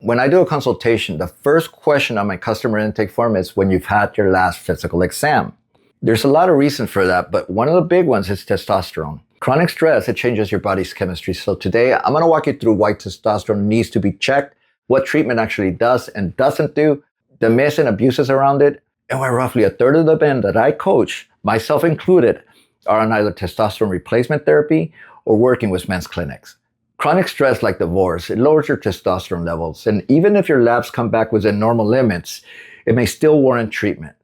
when I do a consultation, the first question on my customer intake form is when you've had your last physical exam. There's a lot of reasons for that, but one of the big ones is testosterone. Chronic stress, it changes your body's chemistry. So today, I'm going to walk you through why testosterone needs to be checked, what treatment actually does and doesn't do, the myths and abuses around it, and why roughly a third of the men that I coach, myself included, are on either testosterone replacement therapy or working with men's clinics. Chronic stress like divorce, it lowers your testosterone levels, and even if your labs come back within normal limits, it may still warrant treatment.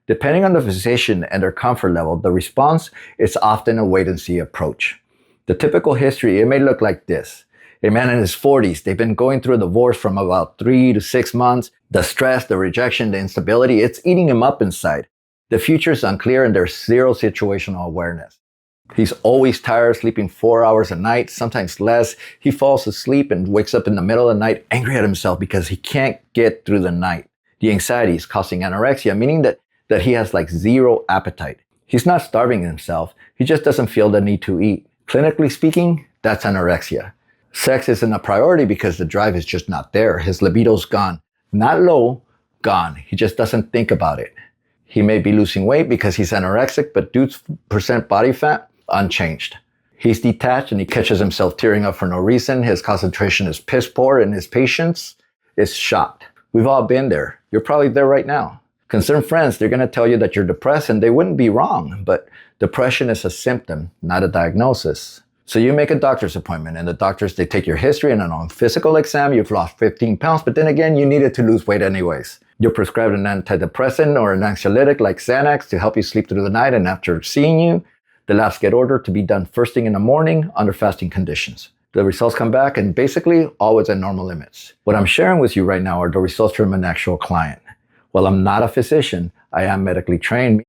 Depending on the physician and their comfort level, the response is often a wait-and-see approach. The typical history, it may look like this. A man in his 40s, they've been going through a divorce from about 3 to 6 months. The stress, the rejection, the instability, it's eating him up inside. The future is unclear and there's zero situational awareness. He's always tired, sleeping 4 hours a night, sometimes less. He falls asleep and wakes up in the middle of the night angry at himself because he can't get through the night. The anxiety is causing anorexia, meaning that he has like zero appetite. He's not starving himself. He just doesn't feel the need to eat. Clinically speaking, that's anorexia. Sex isn't a priority because the drive is just not there. His libido's gone. Not low, gone. He just doesn't think about it. He may be losing weight because he's anorexic, but dude's percent body fat, unchanged. He's detached and he catches himself tearing up for no reason. His concentration is piss poor and his patience is shot. We've all been there. You're probably there right now. Concerned friends, they're going to tell you that you're depressed and they wouldn't be wrong, but depression is a symptom, not a diagnosis. So you make a doctor's appointment and the doctors, they take your history and on physical exam, you've lost 15 pounds, but then again, you needed to lose weight anyways. You're prescribed an antidepressant or an anxiolytic like Xanax to help you sleep through the night, and after seeing you, the labs get ordered to be done first thing in the morning under fasting conditions. The results come back and basically all within normal limits. What I'm sharing with you right now are the results from an actual client. While I'm not a physician, I am medically trained.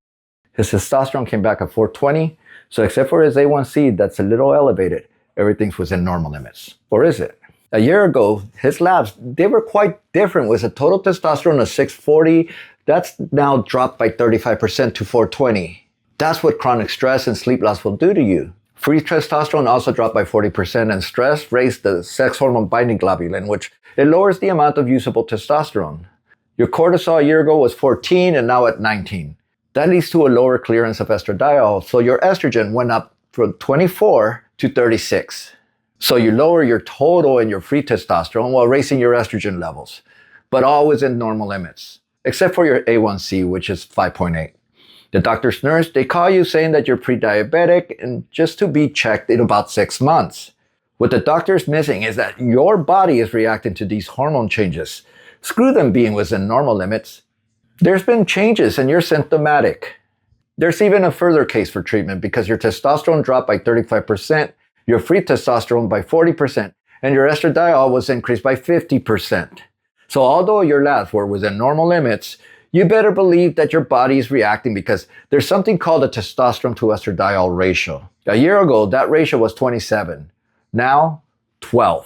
His testosterone came back at 420, so except for his A1C that's a little elevated, everything's within normal limits. Or is it? A year ago, his labs, they were quite different with a total testosterone of 640. That's now dropped by 35% to 420. That's what chronic stress and sleep loss will do to you. Free testosterone also dropped by 40%, and stress raised the sex hormone binding globulin, which it lowers the amount of usable testosterone. Your cortisol a year ago was 14 and now at 19. That leads to a lower clearance of estradiol, so your estrogen went up from 24 to 36. So you lower your total and your free testosterone while raising your estrogen levels, but all within normal limits, except for your A1C, which is 5.8. The doctor's nurse, they call you saying that you're pre-diabetic and just to be checked in about 6 months. What the doctor's missing is that your body is reacting to these hormone changes. Screw them being within normal limits. There's been changes and you're symptomatic. There's even a further case for treatment because your testosterone dropped by 35%, your free testosterone by 40%, and your estradiol was increased by 50%. So although your labs were within normal limits, you better believe that your body is reacting because there's something called a testosterone to estradiol ratio. A year ago, that ratio was 27. Now, 12.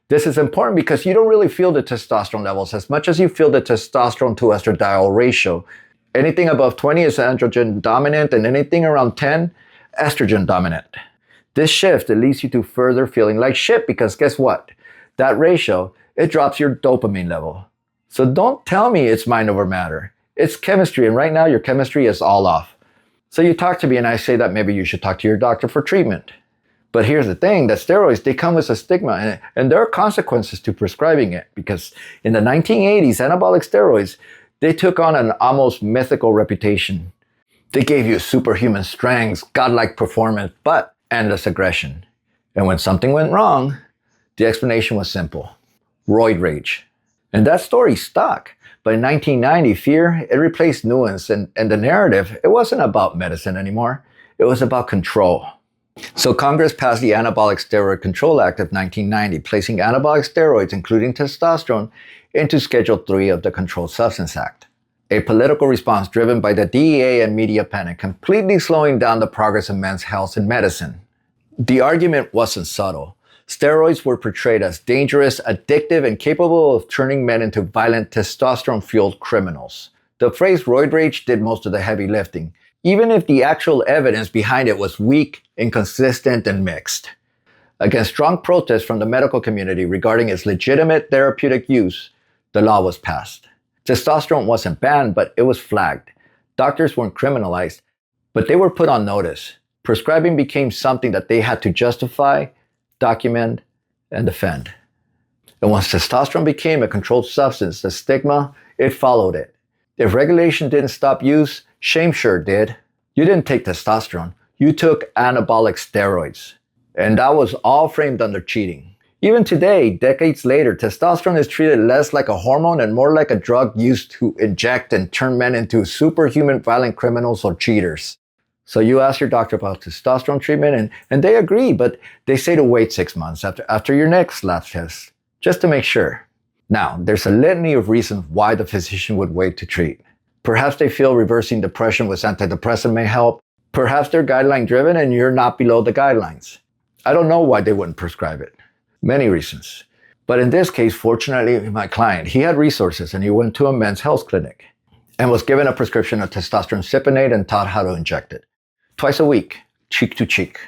This is important because you don't really feel the testosterone levels as much as you feel the testosterone to estradiol ratio. Anything above 20 is androgen dominant and anything around 10, estrogen dominant. This shift, it leads you to further feeling like shit because guess what? That ratio, it drops your dopamine level. So don't tell me it's mind over matter. It's chemistry, and right now your chemistry is all off. So you talk to me and I say that maybe you should talk to your doctor for treatment. But here's the thing, that steroids, they come with a stigma and there are consequences to prescribing it because in the 1980s, anabolic steroids, they took on an almost mythical reputation. They gave you superhuman strength, godlike performance, but endless aggression. And when something went wrong, the explanation was simple: roid rage. And that story stuck. But in 1990, fear, it replaced nuance, and the narrative, it wasn't about medicine anymore. It was about control. So Congress passed the Anabolic Steroid Control Act of 1990, placing anabolic steroids, including testosterone, into Schedule 3 of the Controlled Substance Act. A political response driven by the DEA and media panic, completely slowing down the progress of men's health and medicine. The argument wasn't subtle. Steroids were portrayed as dangerous, addictive, and capable of turning men into violent, testosterone-fueled criminals. The phrase roid rage did most of the heavy lifting, even if the actual evidence behind it was weak, inconsistent, and mixed. Against strong protests from the medical community regarding its legitimate therapeutic use, the law was passed. Testosterone wasn't banned, but it was flagged. Doctors weren't criminalized, but they were put on notice. Prescribing became something that they had to justify, document, and defend. And once testosterone became a controlled substance, the stigma, it followed it. If regulation didn't stop use, shame sure did. You didn't take testosterone, you took anabolic steroids. And that was all framed under cheating. Even today, decades later, testosterone is treated less like a hormone and more like a drug used to inject and turn men into superhuman violent criminals or cheaters. So you ask your doctor about testosterone treatment and they agree, but they say to wait 6 months after your next lab test, just to make sure. Now, there's a litany of reasons why the physician would wait to treat. Perhaps they feel reversing depression with antidepressant may help. Perhaps they're guideline driven and you're not below the guidelines. I don't know why they wouldn't prescribe it. Many reasons. But in this case, fortunately, my client, he had resources and he went to a men's health clinic and was given a prescription of testosterone cypionate and taught how to inject it. Twice a week, cheek to cheek.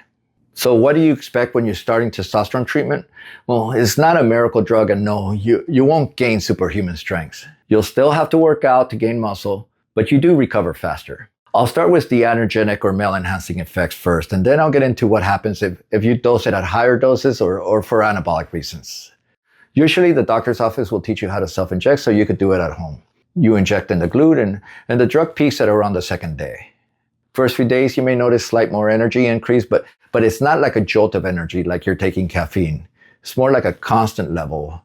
So what do you expect when you're starting testosterone treatment? Well, it's not a miracle drug, and no, you won't gain superhuman strength. You'll still have to work out to gain muscle, but you do recover faster. I'll start with the androgenic or male-enhancing effects first, and then I'll get into what happens if you dose it at higher doses or for anabolic reasons. Usually, the doctor's office will teach you how to self-inject so you could do it at home. You inject in the glute, and the drug peaks at around the second day. First few days, you may notice slight more energy increase, but it's not like a jolt of energy like you're taking caffeine. It's more like a constant level.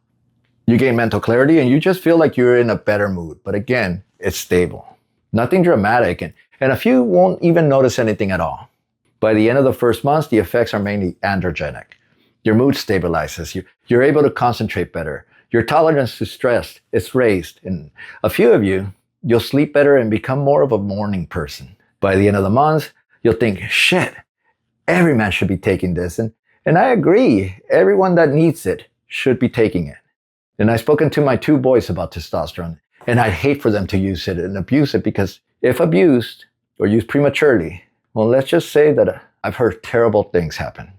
You gain mental clarity and you just feel like you're in a better mood. But again, it's stable. Nothing dramatic, and a few won't even notice anything at all. By the end of the first months, the effects are mainly androgenic. Your mood stabilizes. You're able to concentrate better. Your tolerance to stress is raised. And a few of you, you'll sleep better and become more of a morning person. By the end of the month, you'll think, shit, every man should be taking this. And I agree, everyone that needs it should be taking it. And I've spoken to my 2 boys about testosterone, and I'd hate for them to use it and abuse it because if abused or used prematurely, well, let's just say that I've heard terrible things happen.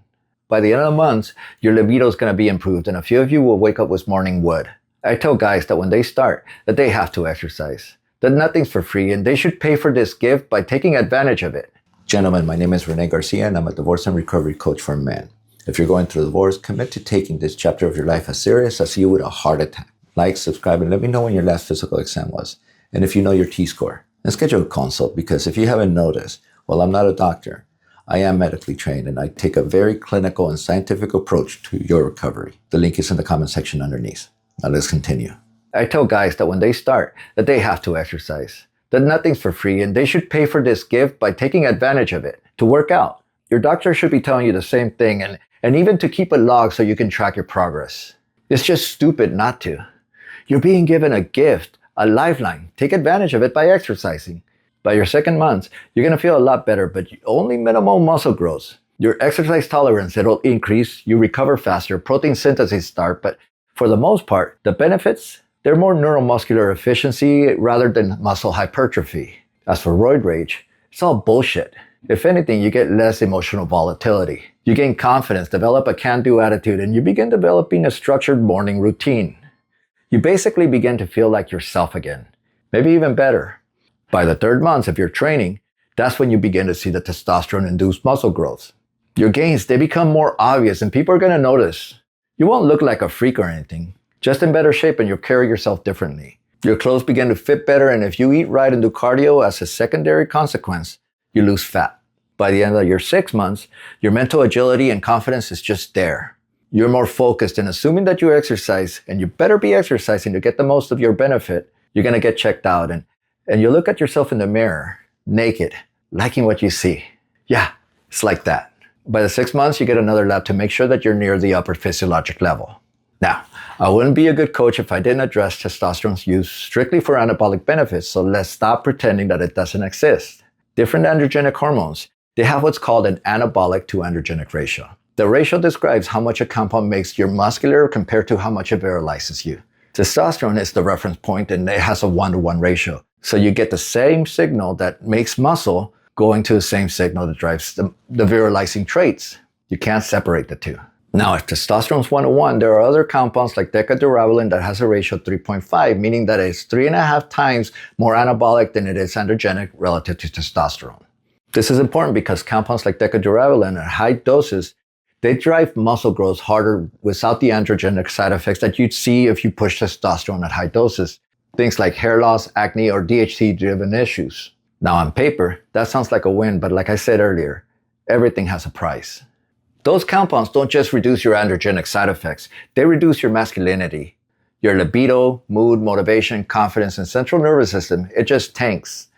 By the end of the month, your libido is going to be improved, and a few of you will wake up with morning wood. I tell guys that when they start, that they have to exercise, that nothing's for free, and they should pay for this gift by taking advantage of it. Gentlemen, my name is Rene Garcia, and I'm a divorce and recovery coach for men. If you're going through a divorce, commit to taking this chapter of your life as serious as you would a heart attack. Like, subscribe, and let me know when your last physical exam was, and if you know your T-score. And schedule a consult, because if you haven't noticed, well, I'm not a doctor. I am medically trained, and I take a very clinical and scientific approach to your recovery. The link is in the comment section underneath. Now let's continue. I tell guys that when they start, that they have to exercise, that nothing's for free, and they should pay for this gift by taking advantage of it, to work out. Your doctor should be telling you the same thing, and even to keep a log so you can track your progress. It's just stupid not to. You're being given a gift, a lifeline. Take advantage of it by exercising. By your second month, you're going to feel a lot better, but only minimal muscle grows. Your exercise tolerance, it'll increase, you recover faster, protein synthesis start, but for the most part, the benefits, they're more neuromuscular efficiency rather than muscle hypertrophy. As for roid rage, it's all bullshit. If anything, you get less emotional volatility. You gain confidence, develop a can-do attitude, and you begin developing a structured morning routine. You basically begin to feel like yourself again, maybe even better. By the 3rd month of your training, that's when you begin to see the testosterone-induced muscle growth. Your gains, they become more obvious and people are going to notice. You won't look like a freak or anything, just in better shape, and you'll carry yourself differently. Your clothes begin to fit better, and if you eat right and do cardio as a secondary consequence, you lose fat. By the end of your 6 months, your mental agility and confidence is just there. You're more focused, and assuming that you exercise, and you better be exercising to get the most of your benefit, you're going to get checked out, and you look at yourself in the mirror, naked, liking what you see. Yeah, it's like that. By the 6 months, you get another lab to make sure that you're near the upper physiologic level. Now, I wouldn't be a good coach if I didn't address testosterone's use strictly for anabolic benefits, so let's stop pretending that it doesn't exist. Different androgenic hormones, they have what's called an anabolic to androgenic ratio. The ratio describes how much a compound makes you muscular compared to how much it virilizes you. Testosterone is the reference point, and it has a 1-to-1 ratio. So you get the same signal that makes muscle going to the same signal that drives the virilizing traits. You can't separate the two. Now, if testosterone is 1:1, there are other compounds like decadurabolin that has a ratio of 3.5, meaning that it's 3.5 times more anabolic than it is androgenic relative to testosterone. This is important because compounds like decadurabolin at high doses, they drive muscle growth harder without the androgenic side effects that you'd see if you push testosterone at high doses. Things like hair loss, acne, or DHT-driven issues. Now on paper, that sounds like a win, but like I said earlier, everything has a price. Those compounds don't just reduce your androgenic side effects, they reduce your masculinity. Your libido, mood, motivation, confidence, and central nervous system, it just tanks.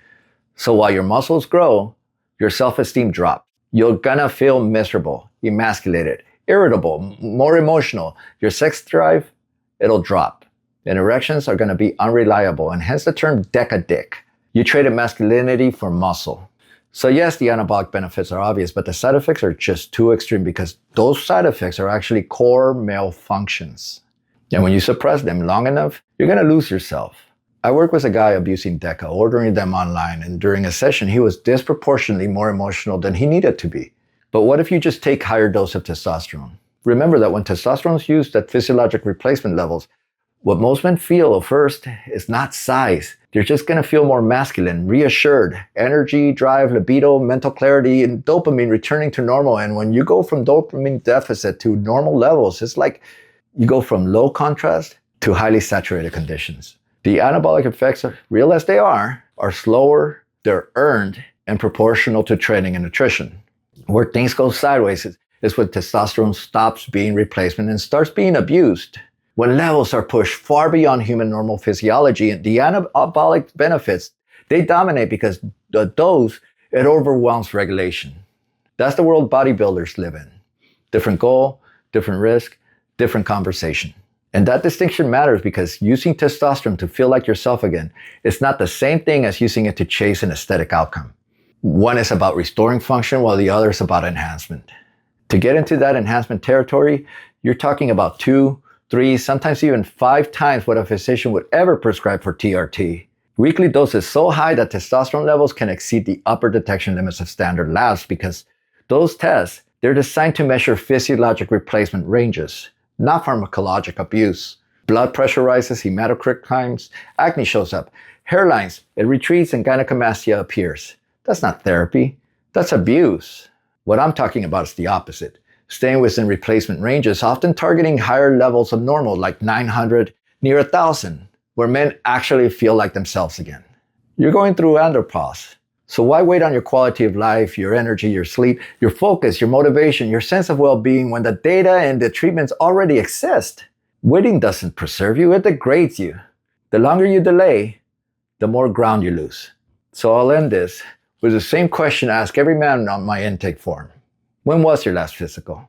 So while your muscles grow, your self-esteem drops. You're gonna feel miserable, emasculated, irritable, more emotional. Your sex drive, it'll drop. And erections are going to be unreliable, and hence the term decadick. You traded masculinity for muscle. So yes, the anabolic benefits are obvious, but the side effects are just too extreme because those side effects are actually core male functions. And when you suppress them long enough, you're going to lose yourself. I worked with a guy abusing Deca, ordering them online, and during a session, he was disproportionately more emotional than he needed to be. But what if you just take higher dose of testosterone? Remember that when testosterone is used at physiologic replacement levels, what most men feel at first is not size. They're just going to feel more masculine, reassured, energy, drive, libido, mental clarity, and dopamine returning to normal. And when you go from dopamine deficit to normal levels, it's like you go from low contrast to highly saturated conditions. The anabolic effects, real as they are slower, they're earned, and proportional to training and nutrition. Where things go sideways is when testosterone stops being replacement and starts being abused. When levels are pushed far beyond human normal physiology, and the anabolic benefits, they dominate because the dose, it overwhelms regulation. That's the world bodybuilders live in. Different goal, different risk, different conversation. And that distinction matters because using testosterone to feel like yourself again is not the same thing as using it to chase an aesthetic outcome. One is about restoring function while the other is about enhancement. To get into that enhancement territory, you're talking about 2, 3, sometimes even 5 times what a physician would ever prescribe for TRT. Weekly doses so high that testosterone levels can exceed the upper detection limits of standard labs because those tests, they're designed to measure physiologic replacement ranges, not pharmacologic abuse. Blood pressure rises, hematocrit climbs, acne shows up, hairlines, it retreats, and gynecomastia appears. That's not therapy, that's abuse. What I'm talking about is the opposite. Staying within replacement ranges, often targeting higher levels of normal like 900, near 1,000, where men actually feel like themselves again. You're going through andropause. So why wait on your quality of life, your energy, your sleep, your focus, your motivation, your sense of well-being when the data and the treatments already exist? Waiting doesn't preserve you, it degrades you. The longer you delay, the more ground you lose. So I'll end this with the same question I ask every man on my intake form. When was your last physical?